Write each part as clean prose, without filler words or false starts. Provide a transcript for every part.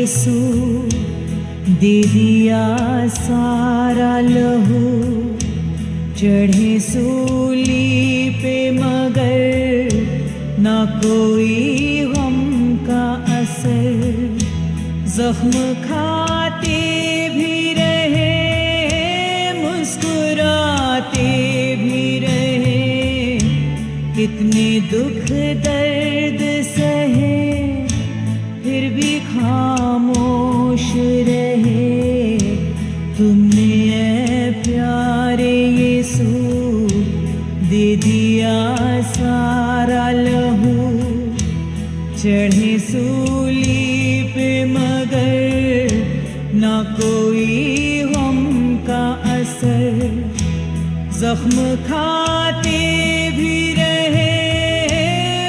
यीशु दे दिया सारा लहू, चढ़े सूली पे मगर ना कोई गम का असर। जख्म खाते भी रहे, मुस्कुराते भी रहे, कितने दुख दर्द सहे, फिर भी खामोश रहे। तुमने ऐ प्यारे यीशु दे दिया सारा लहू, चढ़े सूली पे मगर ना कोई गम का असर। जख्म खाते भी रहे,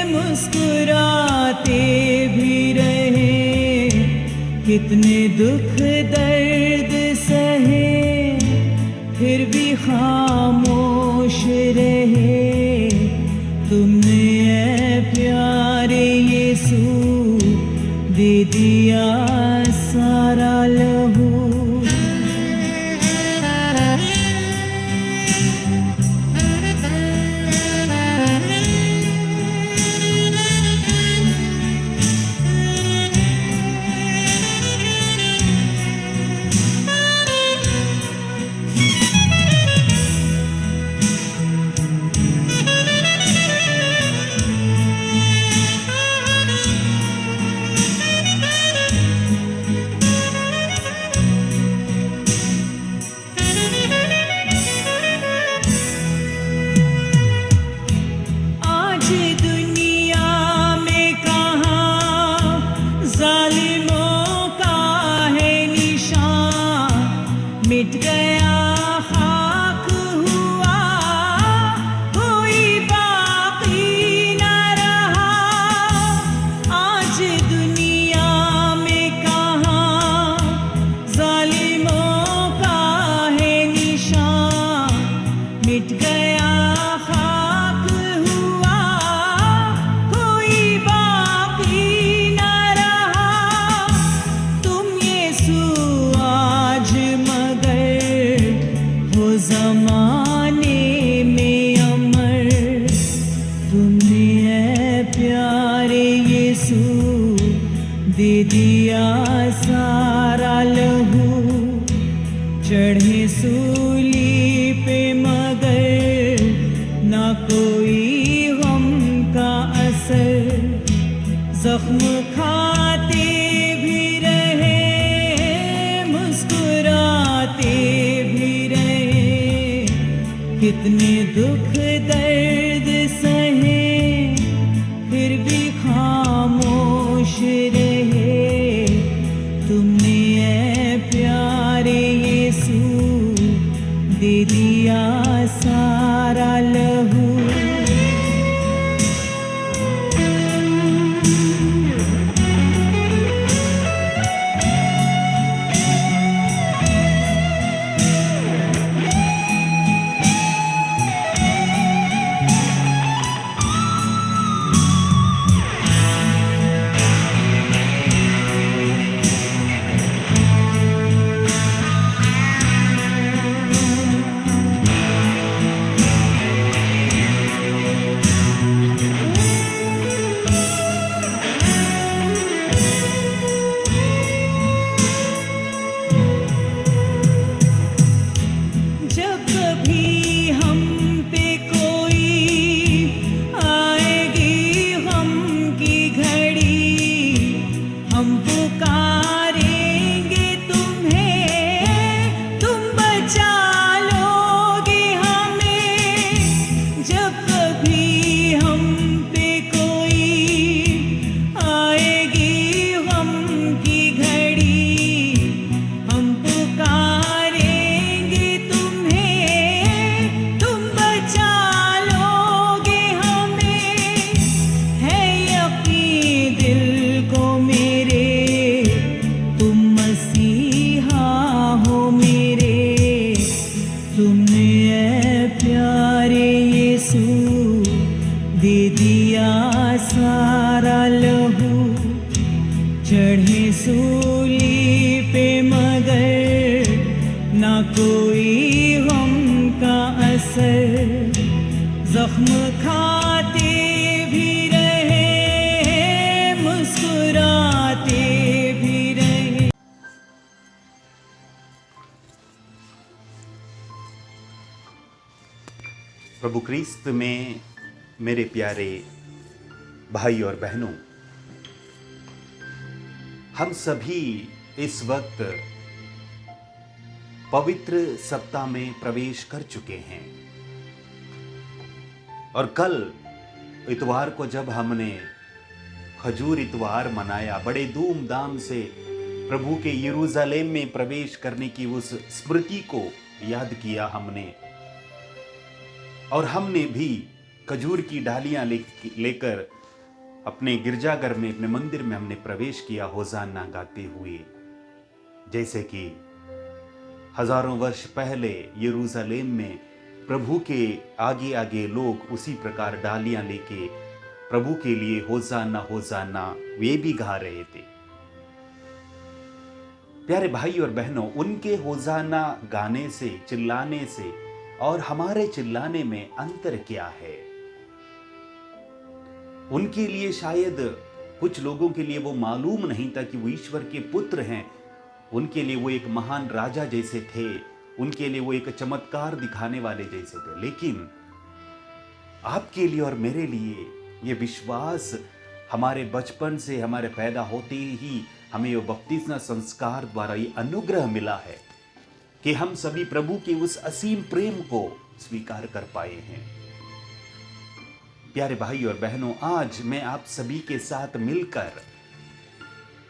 मुस्कुराते भी रहे, कितने दुख दर्द सहे, फिर भी खामोश रहे। तुमने ऐ प्यारे यीशु दे दिया सारा लहू। मिट गया खाक हुआ, कोई बाकी न रहा। आज दुनिया में कहाँ जालिमों का है निशान। मिट गया खाक हुआ, कोई बाकी न रहा। तुम यीशु आज ज़माने में अमर, तुमने ऐ प्यारे यीशु दे दिया सारा लहू, चढ़े सूली पे मगर ना कोई गम का असर। जख्म खाते भी रहे, मुस्कुराते भी रहे, कितने दुख दर्द सहे, फिर भी खामोश रहे। तुमने ऐ प्यारे यीशु दे दिया सारा लहू। दिया सारा लहू चढ़े सूली कोई हमका असर, जख्म खाते भी रहे, मुस्कुराते भी रहे। प्रभु क्रिस्त में मेरे प्यारे भाई और बहनों, हम सभी इस वक्त पवित्र सप्ताह में प्रवेश कर चुके हैं और कल इतवार को जब हमने खजूर इतवार मनाया, बड़े धूमधाम से प्रभु के यरूशलेम में प्रवेश करने की उस स्मृति को याद किया हमने, और हमने भी खजूर की डालियां लेकर अपने गिरजाघर में, अपने मंदिर में हमने प्रवेश किया होसाना गाते हुए। जैसे कि हजारों वर्ष पहले यरूशलेम में प्रभु के आगे आगे लोग उसी प्रकार डालियां लेके प्रभु के लिए होसाना होसाना वे भी गा रहे थे। प्यारे भाई और बहनों, उनके होसाना गाने से, चिल्लाने से और हमारे चिल्लाने में अंतर क्या है? उनके लिए शायद कुछ लोगों के लिए वो मालूम नहीं था कि वो ईश्वर के पुत्र हैं। उनके लिए वो एक महान राजा जैसे थे, उनके लिए वो एक चमत्कार दिखाने वाले जैसे थे। लेकिन आपके लिए और मेरे लिए ये विश्वास हमारे बचपन से, हमारे पैदा होते ही हमें वो बपतिस्मा संस्कार द्वारा ये अनुग्रह मिला है कि हम सभी प्रभु के उस असीम प्रेम को स्वीकार कर पाए हैं। प्यारे भाई और बहनों, आज मैं आप सभी के साथ मिलकर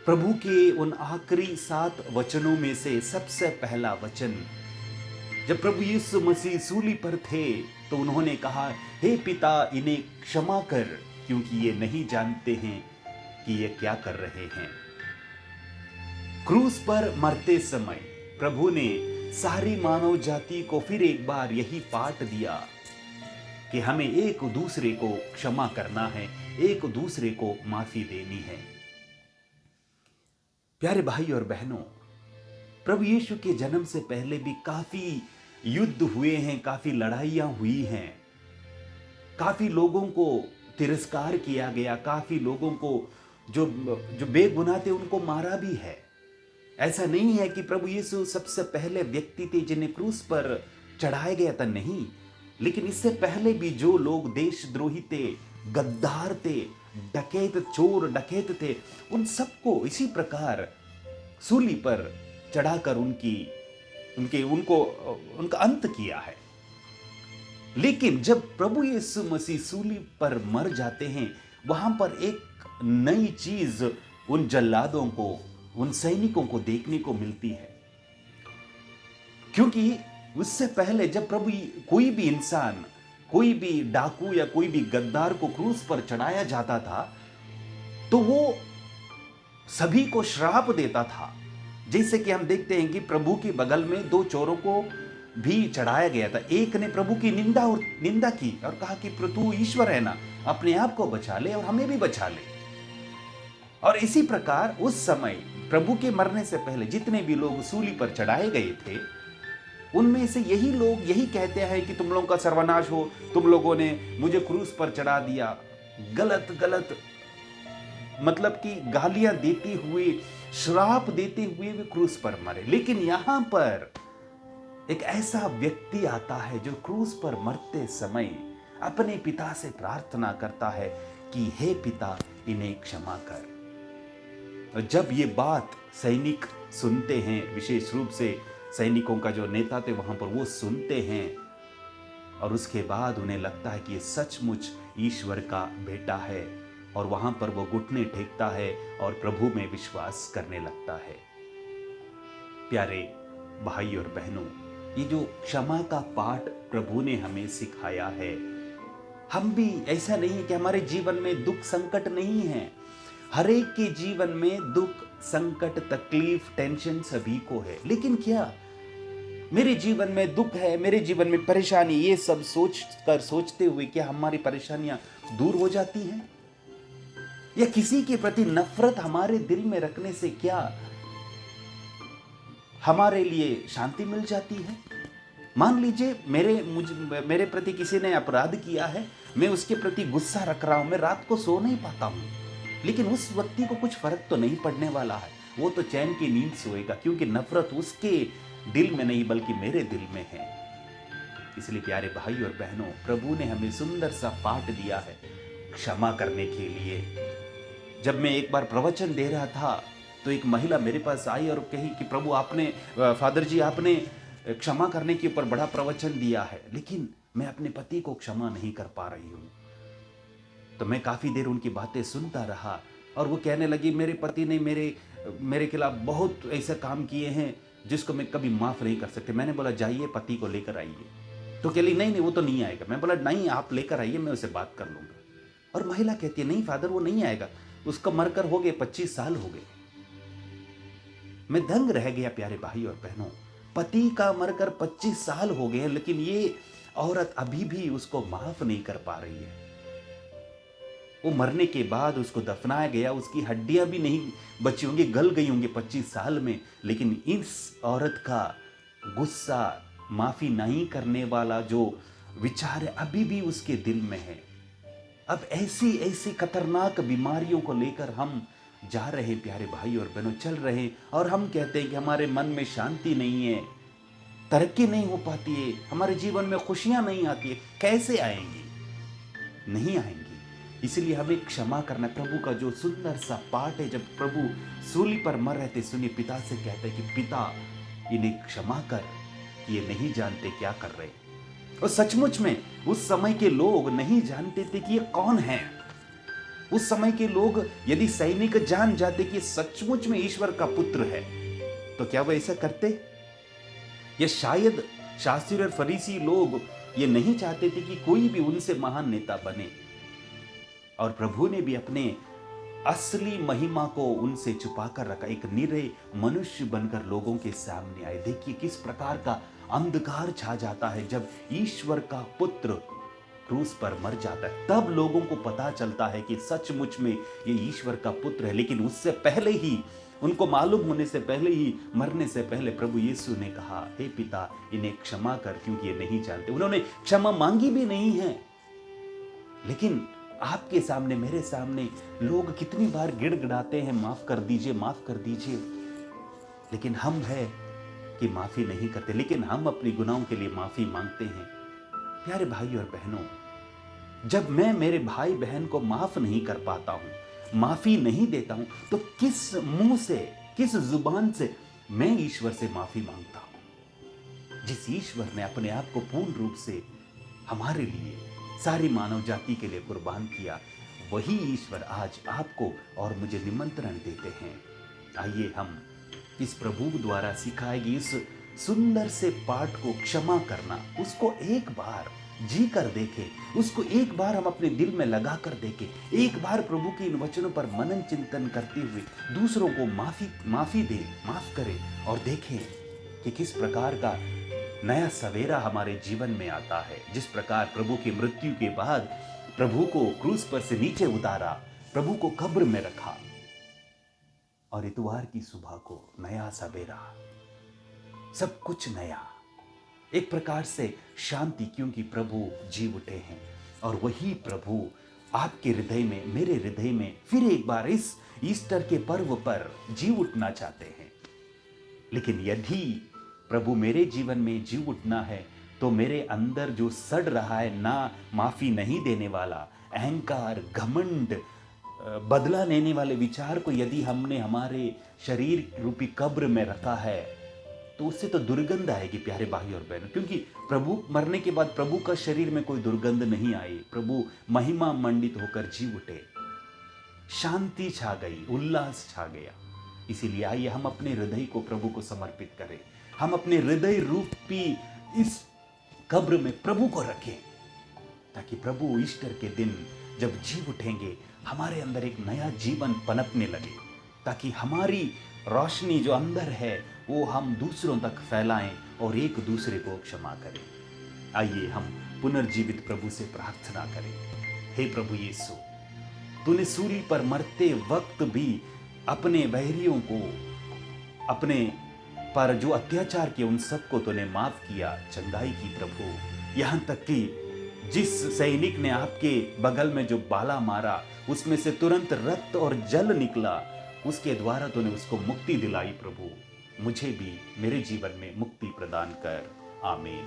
प्रभु के उन आखिरी 7 वचनों में से सबसे पहला वचन, जब प्रभु यीशु मसीह सूली पर थे तो उन्होंने कहा, हे पिता, इन्हें क्षमा कर, क्योंकि ये नहीं जानते हैं कि ये क्या कर रहे हैं। क्रूस पर मरते समय प्रभु ने सारी मानव जाति को फिर एक बार यही पाठ दिया कि हमें एक दूसरे को क्षमा करना है, एक दूसरे को माफी देनी है। प्यारे भाई और बहनों, प्रभु यीशु के जन्म से पहले भी काफी युद्ध हुए हैं, काफी लड़ाइयां हुई हैं, काफी लोगों को तिरस्कार किया गया, काफी लोगों को जो बेगुनाह थे उनको मारा भी है। ऐसा नहीं है कि प्रभु यीशु सबसे पहले व्यक्ति थे जिन्हें क्रूस पर चढ़ाया गया था, नहीं। लेकिन इससे पहले भी जो लोग देशद्रोही थे, गद्दार थे, डकैत, चोर डकैत थे, उन सबको इसी प्रकार सूली पर चढ़ाकर उनका अंत किया है। लेकिन जब प्रभु यीशु मसीह सूली पर मर जाते हैं, वहां पर एक नई चीज उन जल्लादों को, उन सैनिकों को देखने को मिलती है। क्योंकि उससे पहले जब प्रभु कोई भी इंसान, कोई भी डाकू या कोई भी गद्दार को क्रूस पर चढ़ाया जाता था तो वो सभी को श्राप देता था। जैसे कि हम देखते हैं कि प्रभु के बगल में 2 चोरों को भी चढ़ाया गया था। एक ने प्रभु की निंदा की और कहा कि तू ईश्वर है ना, अपने आप को बचा ले और हमें भी बचा ले। और इसी प्रकार उस समय प्रभु के मरने से पहले जितने भी लोग सूली पर चढ़ाए गए थे, उनमें से यही लोग यही कहते हैं कि तुम लोगों का सर्वनाश हो, तुम लोगों ने मुझे क्रूस पर चढ़ा दिया। गलत मतलब कि गालियां देते हुए, श्राप देते हुए वे क्रूस पर मरे। लेकिन यहां पर एक ऐसा व्यक्ति आता है जो क्रूस पर मरते समय अपने पिता से प्रार्थना करता है कि हे पिता, इन्हें क्षमा कर। जब ये बात सैनिक सुनते हैं, विशेष रूप से सैनिकों का जो नेता थे वहां पर, वो सुनते हैं और उसके बाद उन्हें लगता है कि ये सचमुच ईश्वर का बेटा है और वहां पर वो घुटने टेकता है और प्रभु में विश्वास करने लगता है। प्यारे भाई और बहनों, ये जो क्षमा का पाठ प्रभु ने हमें सिखाया है, हम भी, ऐसा नहीं है कि हमारे जीवन में दुख संकट नहीं है। हर एक के जीवन में दुख, संकट, तकलीफ, टेंशन सभी को है। लेकिन क्या मेरे जीवन में दुख है, मेरे जीवन में परेशानी, ये सब सोचते हुए क्या हमारी परेशानियां दूर हो जाती हैं? या किसी के प्रति नफरत हमारे दिल में रखने से क्या हमारे लिए शांति मिल जाती है। मान लीजिए मेरे प्रति किसी ने अपराध किया है, मैं उसके प्रति गुस्सा रख रहा हूं, मैं रात को सो नहीं पाता हूं, लेकिन उस व्यक्ति को कुछ फर्क तो नहीं पड़ने वाला है, वो तो चैन की नींद सोएगा, क्योंकि नफरत उसके दिल में नहीं बल्कि मेरे दिल में है। इसलिए प्यारे भाई और बहनों, प्रभु ने हमें सुंदर सा पाठ दिया है क्षमा करने के लिए। जब मैं एक बार प्रवचन दे रहा था तो एक महिला मेरे पास आई और कही कि प्रभु आपने, फादर जी आपने क्षमा करने के ऊपर बड़ा प्रवचन दिया है, लेकिन मैं अपने पति को क्षमा नहीं कर पा रही हूँ। तो मैं काफ़ी देर उनकी बातें सुनता रहा और वो कहने लगी मेरे पति ने मेरे खिलाफ बहुत ऐसे काम किए हैं जिसको मैं कभी माफ़ नहीं कर सकती। मैंने बोला जाइए पति को लेकर आइए। तो कह ली नहीं वो तो नहीं आएगा। मैं बोला नहीं आप लेकर आइए, मैं उसे बात कर लूँगा। और महिला कहती है नहीं फादर वो नहीं आएगा, उसका मरकर हो गए 25 साल हो गए। मैं दंग रह गया प्यारे भाई और बहनों, पति का मरकर 25 साल हो गए, लेकिन ये औरत अभी भी उसको माफ नहीं कर पा रही है। वो मरने के बाद उसको दफनाया गया, उसकी हड्डियां भी नहीं बची होंगी, गल गई होंगी 25 साल में, लेकिन इस औरत का गुस्सा, माफी नहीं करने वाला जो विचार है अभी भी उसके दिल में है। अब ऐसी ऐसी खतरनाक बीमारियों को लेकर हम जा रहे प्यारे भाई और बहनों, चल रहे, और हम कहते हैं कि हमारे मन में शांति नहीं है, तरक्की नहीं हो पाती है, हमारे जीवन में खुशियां नहीं आती है। कैसे आएंगी? नहीं आएंगी। इसलिए हमें क्षमा करना। प्रभु का जो सुंदर सा पाठ है, जब प्रभु सूली पर मर रहे थे, सुनिए पिता से कहते हैं कि पिता इन्हें क्षमा कर कि ये नहीं जानते क्या कर रहे। और सचमुच में उस समय के लोग नहीं जानते थे कि ये कौन है। उस समय के लोग यदि सैनिक जान जाते कि सचमुच में ईश्वर का पुत्र है तो क्या वो ऐसा करते? या शायद शास्त्री और फरीसी लोग ये नहीं चाहते थे कि कोई भी उनसे महान नेता बने, और प्रभु ने भी अपने असली महिमा को उनसे छुपा कर रखा, एक निरे मनुष्य बनकर लोगों के सामने आए। देखिए किस प्रकार का अंधकार छा जाता है जब ईश्वर का पुत्र क्रूस पर मर जाता है, तब लोगों को पता चलता है कि सचमुच में ये ईश्वर का पुत्र है। लेकिन उससे पहले ही, उनको मालूम होने से पहले ही, मरने से पहले प्रभु यीशु ने कहा हे पिता इन्हें क्षमा कर क्योंकि ये नहीं जानते। उन्होंने क्षमा मांगी भी नहीं है। लेकिन आपके सामने, मेरे सामने लोग कितनी बार गिड़गिड़ाते हैं माफ कर दीजिए, माफ कर दीजिए, लेकिन हम है कि माफी नहीं करते, लेकिन हम अपनी गुनाहों के लिए माफी मांगते हैं। प्यारे भाई और बहनों, जब मैं मेरे भाई बहन को माफ नहीं कर पाता हूं, माफी नहीं देता हूं, तो किस मुंह से, किस जुबान से मैं ईश्वर से माफी मांगता हूं? जिस ईश्वर ने अपने आप को पूर्ण रूप से हमारे लिए, सारी मानव जाति के लिए कुर्बान किया, वही ईश्वर आज आपको और मुझे निमंत्रण देते हैं। आइए हम इस प्रभु द्वारा सिखाए गए इस सुंदर से पाठ को, क्षमा करना, उसको एक बार जी कर देखें, उसको एक बार हम अपने दिल में लगा कर देखें, एक बार प्रभु के इन वचनों पर मनन चिंतन करते हुए दूसरों को माफी दे, माफ करें, और देखें कि किस प्रकार का नया सवेरा हमारे जीवन में आता है। जिस प्रकार प्रभु की मृत्यु के बाद प्रभु को क्रूस पर से नीचे उतारा, प्रभु को कब्र में रखा, और इतवार की सुबह को नया सवेरा, सब कुछ नया, एक प्रकार से शांति, क्योंकि प्रभु जी उठे हैं। और वही प्रभु आपके हृदय में, मेरे हृदय में फिर एक बार इस ईस्टर के पर्व पर जी उठना चाहते हैं। लेकिन यदि प्रभु मेरे जीवन में जी उठना है तो मेरे अंदर जो सड़ रहा है, ना माफी नहीं देने वाला अहंकार, घमंड, बदला लेने वाले विचार को यदि हमने हमारे शरीर रूपी कब्र में रखा है, तो उससे तो दुर्गंध आएगी प्यारे भाई और बहनों। क्योंकि प्रभु मरने के बाद प्रभु का शरीर में कोई दुर्गंध नहीं आई। प्रभु महिमा मंडित होकर जी उठे, शांति छा गई, उल्लास छा गया। इसीलिए आइए हम अपने हृदय को प्रभु को समर्पित करें, हम अपने हृदय रूपी इस कब्र में प्रभु को रखें, ताकि प्रभु ईस्टर के दिन जब जी उठेंगे हमारे अंदर एक नया जीवन पनपने लगे, ताकि हमारी रोशनी जो अंदर है वो हम दूसरों तक फैलाएं और एक दूसरे को क्षमा करें। आइए हम पुनर्जीवित प्रभु से प्रार्थना करें। हे प्रभु यीशु, तूने सूली पर मरते वक्त भी अपने बैरियों को, अपने पर जो अत्याचार किए उन सबको तूने माफ किया, चंगाई की प्रभु। यहाँ तक कि जिस सैनिक ने आपके बगल में जो बाला मारा उसमें से तुरंत रक्त और जल निकला, उसके द्वारा तूने उसको मुक्ति दिलाई प्रभु। मुझे भी मेरे जीवन में मुक्ति प्रदान कर। आमीन।